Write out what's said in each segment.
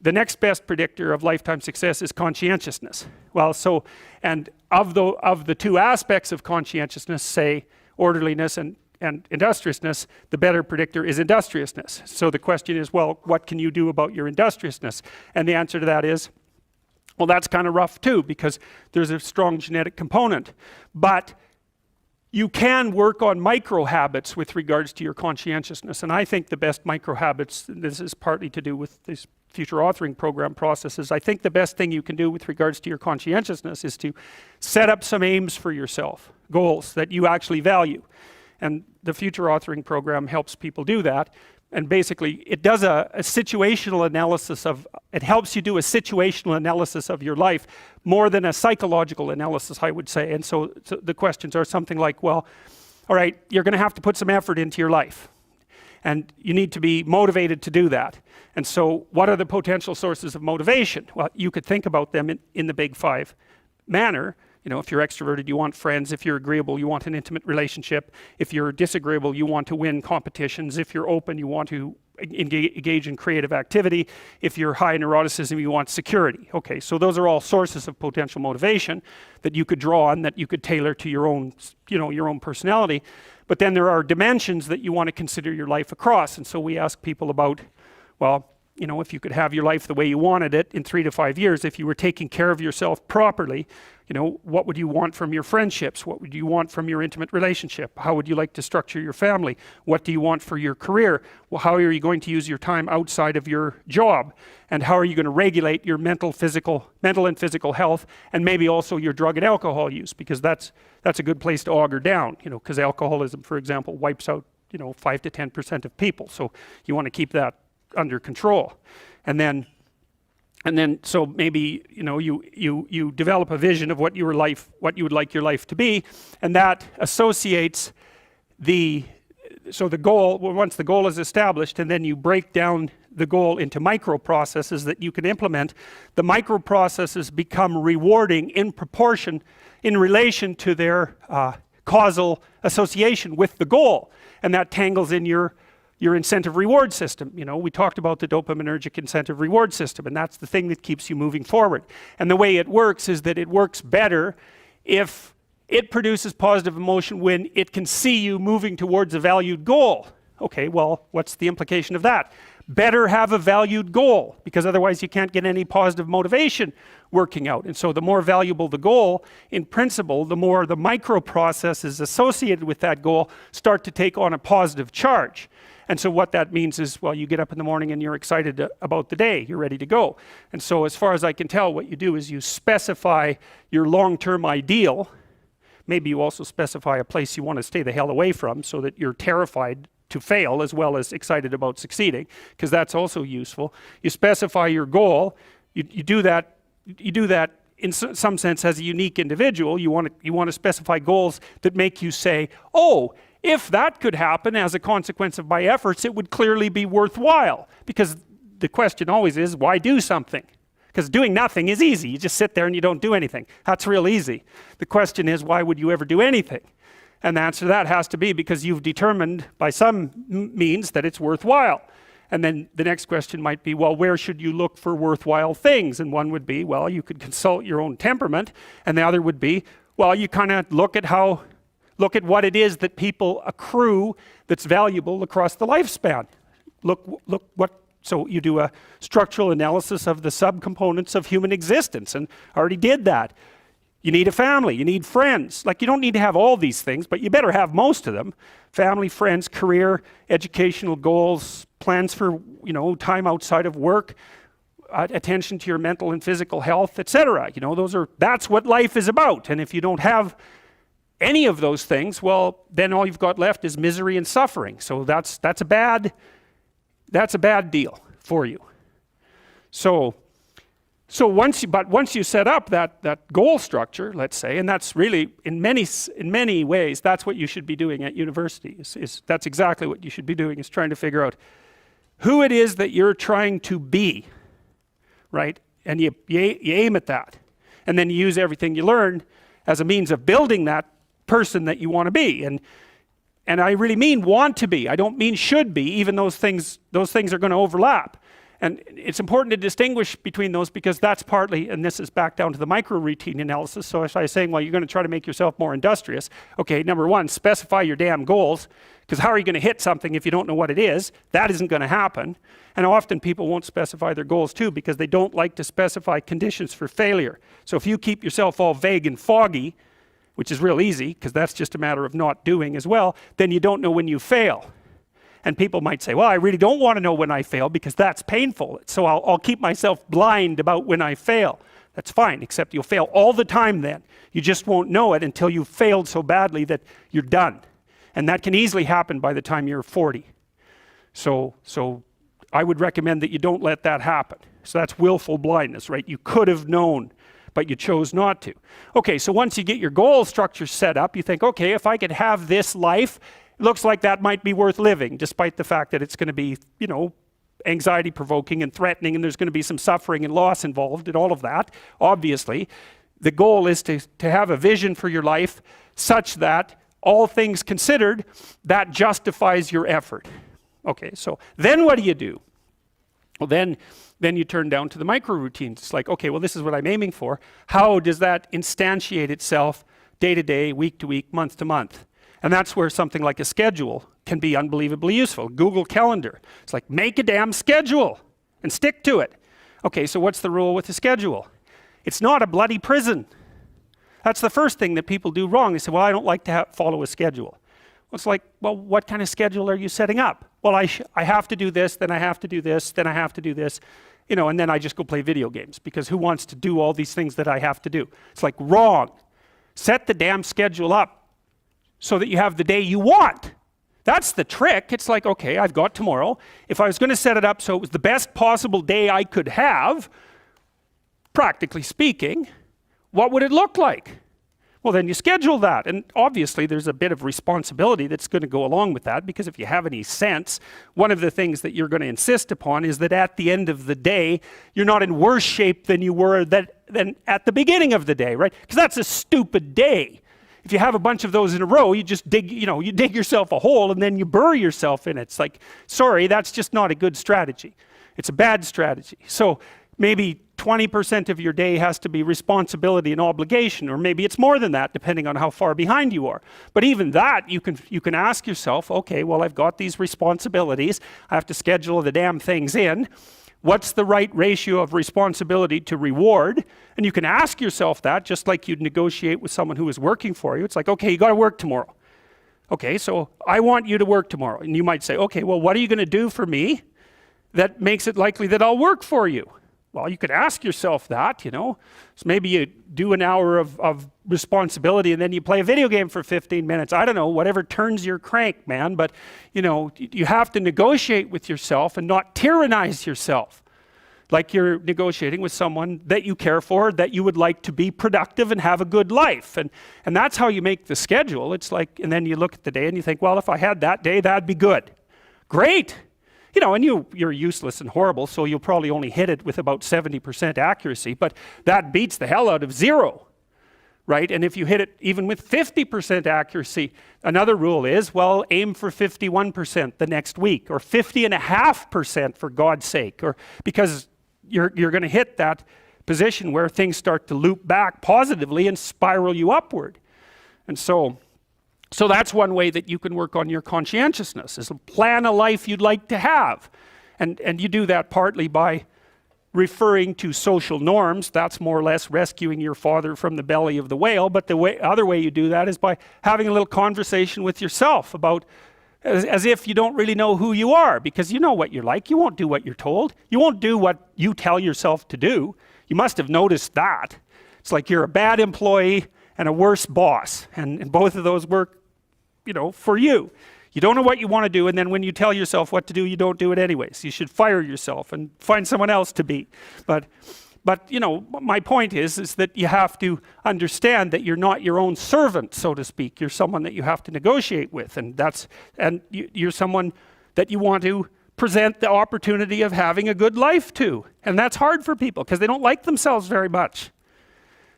the next best predictor of lifetime success is conscientiousness. Well, so, and of the two aspects of conscientiousness, say orderliness and industriousness, the better predictor is industriousness. So the question is, well, what can you do about your industriousness? And the answer to that is, well, that's kind of rough too, because there's a strong genetic component. But you can work on micro habits with regards to your conscientiousness. And I think the best micro habits, this is partly to do with this future authoring program processes, I think the best thing you can do with regards to your conscientiousness is to set up some aims for yourself, goals that you actually value. And the future authoring program helps people do that. And basically, it does a situational analysis of, it helps you do a situational analysis of your life more than a psychological analysis, I would say. And so the questions are something like, well, all right, you're going to have to put some effort into your life. And you need to be motivated to do that. And so what are the potential sources of motivation? Well, you could think about them in the big five manner. You know, if you're extroverted, you want friends. If you're agreeable, you want an intimate relationship. If you're disagreeable, you want to win competitions. If you're open, you want to engage in creative activity. If you're high in neuroticism, you want security. Okay, so those are all sources of potential motivation that you could draw on, that you could tailor to your own, your own personality. But then there are dimensions that you want to consider your life across. And so we ask people about, well, if you could have your life the way you wanted it in 3 to 5 years, if you were taking care of yourself properly, what would you want from your friendships? What would you want from your intimate relationship? How would you like to structure your family? What do you want for your career? Well, how are you going to use your time outside of your job? And how are you going to regulate your mental and physical health, and maybe also your drug and alcohol use? Because that's a good place to auger down, because alcoholism, for example, wipes out, 5 to 10% of people. So you want to keep that under control. And then so maybe you develop a vision of what you would like your life to be, and that associates the goal. Well, once the goal is established, and then you break down the goal into micro processes that you can implement, the micro processes become rewarding in proportion, in relation to their causal association with the goal, and that tangles in your incentive reward system. We talked about the dopaminergic incentive reward system, and that's the thing that keeps you moving forward. And the way it works is that it works better if it produces positive emotion when it can see you moving towards a valued goal. Okay, well, what's the implication of that? Better have a valued goal, because otherwise you can't get any positive motivation working out. And so the more valuable the goal, in principle, the more the micro processes associated with that goal start to take on a positive charge. And so what that means is, well, you get up in the morning and you're excited about the day, you're ready to go. And so as far as I can tell, what you do is you specify your long-term ideal. Maybe you also specify a place you want to stay the hell away from, so that you're terrified to fail as well as excited about succeeding, because that's also useful. You specify your goal. You do that in some sense as a unique individual. You want to specify goals that make you say, oh, if that could happen as a consequence of my efforts, it would clearly be worthwhile. Because the question always is, why do something? Because doing nothing is easy. You just sit there and you don't do anything. That's real easy. The question is, why would you ever do anything? And the answer to that has to be because you've determined by some means that it's worthwhile. And then the next question might be, well, where should you look for worthwhile things? And one would be, well, you could consult your own temperament. And the other would be, well, you kind of look at what it is that people accrue that's valuable across the lifespan. So you do a structural analysis of the subcomponents of human existence, and I already did that. You need a family, you need friends. Like, you don't need to have all these things, but you better have most of them. Family, friends, career, educational goals, plans for, time outside of work, attention to your mental and physical health, etc. That's what life is about. And if you don't have any of those things, well, then all you've got left is misery and suffering. So that's a bad deal for you. So once you set up that goal structure, let's say, and that's really in many ways that's what you should be doing at university. That's exactly what you should be doing, is trying to figure out who it is that you're trying to be, right? And you aim at that, and then you use everything you learn as a means of building that person that you want to be. And I really mean want to be. I don't mean should be, even those things are going to overlap. And it's important to distinguish between those because that's partly, and this is back down to the micro-routine analysis. So as I was saying, well, you're going to try to make yourself more industrious. Okay, number one, specify your damn goals, because how are you going to hit something if you don't know what it is? That isn't going to happen. And often people won't specify their goals too because they don't like to specify conditions for failure. So if you keep yourself all vague and foggy, which is real easy because that's just a matter of not doing as well, then you don't know when you fail. And people might say, well, I really don't want to know when I fail because that's painful. So I'll keep myself blind about when I fail. That's fine, except you'll fail all the time then. You just won't know it until you've failed so badly that you're done. And that can easily happen by the time you're 40. So I would recommend that you don't let that happen. So that's willful blindness, right? You could have known, but you chose not to. Okay, so once you get your goal structure set up, you think, okay, if I could have this life, it looks like that might be worth living, despite the fact that it's going to be, anxiety provoking and threatening, and there's going to be some suffering and loss involved and all of that. Obviously, the goal is to have a vision for your life such that all things considered, that justifies your effort. Okay, so then what do? Well, then you turn down to the micro routines. It's like, okay, well, this is what I'm aiming for. How does that instantiate itself day to day, week to week, month to month? And that's where something like a schedule can be unbelievably useful. Google Calendar. It's like, make a damn schedule and stick to it. Okay, so what's the rule with the schedule? It's not a bloody prison. That's the first thing that people do wrong. They say, well, I don't like to follow a schedule. Well, it's like, well, what kind of schedule are you setting up? Well, I have to do this, then I have to do this, then I have to do this, and then I just go play video games because who wants to do all these things that I have to do? It's like, wrong. Set the damn schedule up so that you have the day you want. That's the trick. It's like, okay, I've got tomorrow. If I was going to set it up so it was the best possible day I could have, practically speaking, what would it look like? Well, then you schedule that. And obviously there's a bit of responsibility that's going to go along with that, because if you have any sense, one of the things that you're going to insist upon is that at the end of the day, you're not in worse shape than you were than at the beginning of the day, right? Because that's a stupid day. If you have a bunch of those in a row, you just dig, you dig yourself a hole and then you bury yourself in it. It's like, sorry, that's just not a good strategy. It's a bad strategy. So maybe 20% of your day has to be responsibility and obligation, or maybe it's more than that, depending on how far behind you are. But even that, you can ask yourself, okay, well, I've got these responsibilities. I have to schedule the damn things in. What's the right ratio of responsibility to reward? And you can ask yourself that, just like you'd negotiate with someone who is working for you. It's like, okay, you got to work tomorrow. Okay, so I want you to work tomorrow. And you might say, okay, well, what are you going to do for me that makes it likely that I'll work for you? Well, you could ask yourself that, So maybe you do an hour of responsibility and then you play a video game for 15 minutes. I don't know, whatever turns your crank, man. But, you have to negotiate with yourself and not tyrannize yourself. Like you're negotiating with someone that you care for, that you would like to be productive and have a good life. And that's how you make the schedule. It's like, and then you look at the day and you think, well, if I had that day, that'd be good. Great. And you're useless and horrible, so you'll probably only hit it with about 70% accuracy, but that beats the hell out of 0, right? And if you hit it even with 50% accuracy, another rule is, well, aim for 51% the next week, or 50.5% for God's sake, or because you're going to hit that position where things start to loop back positively and spiral you upward. And so that's one way that you can work on your conscientiousness, is plan a life you'd like to have. And you do that partly by referring to social norms. That's more or less rescuing your father from the belly of the whale. But the other way you do that is by having a little conversation with yourself about, as if you don't really know who you are, because you know what you're like. You won't do what you're told. You won't do what you tell yourself to do. You must have noticed that. It's like you're a bad employee and a worse boss. And both of those work, for you. You don't know what you want to do, and then when you tell yourself what to do, you don't do it anyways. You should fire yourself and find someone else to be. But my point is that you have to understand that you're not your own servant, so to speak. You're someone that you have to negotiate with, and you're someone that you want to present the opportunity of having a good life to. And that's hard for people because they don't like themselves very much.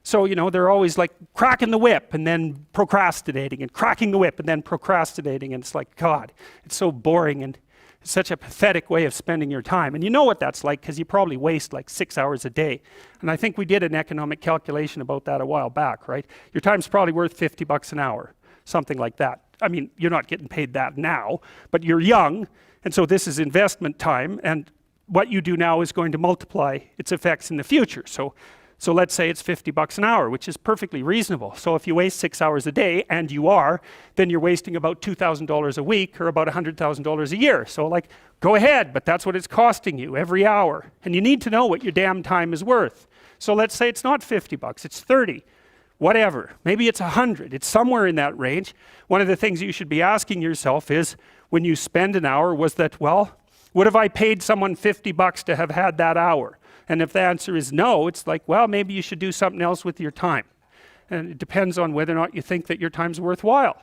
So, they're always like cracking the whip and then procrastinating, and cracking the whip and then procrastinating. And it's like, God, it's so boring. And It's such a pathetic way of spending your time. And you know what that's like because you probably waste like 6 hours a day. And I think we did an economic calculation about that a while back, right? Your time's probably worth $50 an hour, something like that. I mean, you're not getting paid that now, but you're young, and so this is investment time, and what you do now is going to multiply its effects in the future. So let's say it's $50 an hour, which is perfectly reasonable. So if you waste 6 hours a day, and you are, then you're wasting about $2,000 a week or about $100,000 a year. So like, go ahead, but that's what it's costing you every hour. And you need to know what your damn time is worth. So let's say it's not $50, it's 30, whatever. Maybe it's 100, it's somewhere in that range. One of the things you should be asking yourself is, when you spend an hour, was that, well, would have I paid someone $50 to have had that hour? And if the answer is no, it's like, well, maybe you should do something else with your time. And it depends on whether or not you think that your time's worthwhile.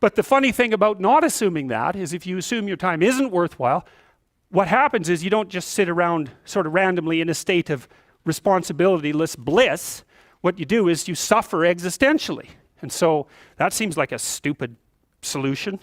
But the funny thing about not assuming that is if you assume your time isn't worthwhile, what happens is you don't just sit around sort of randomly in a state of responsibilityless bliss. What you do is you suffer existentially. And so that seems like a stupid solution.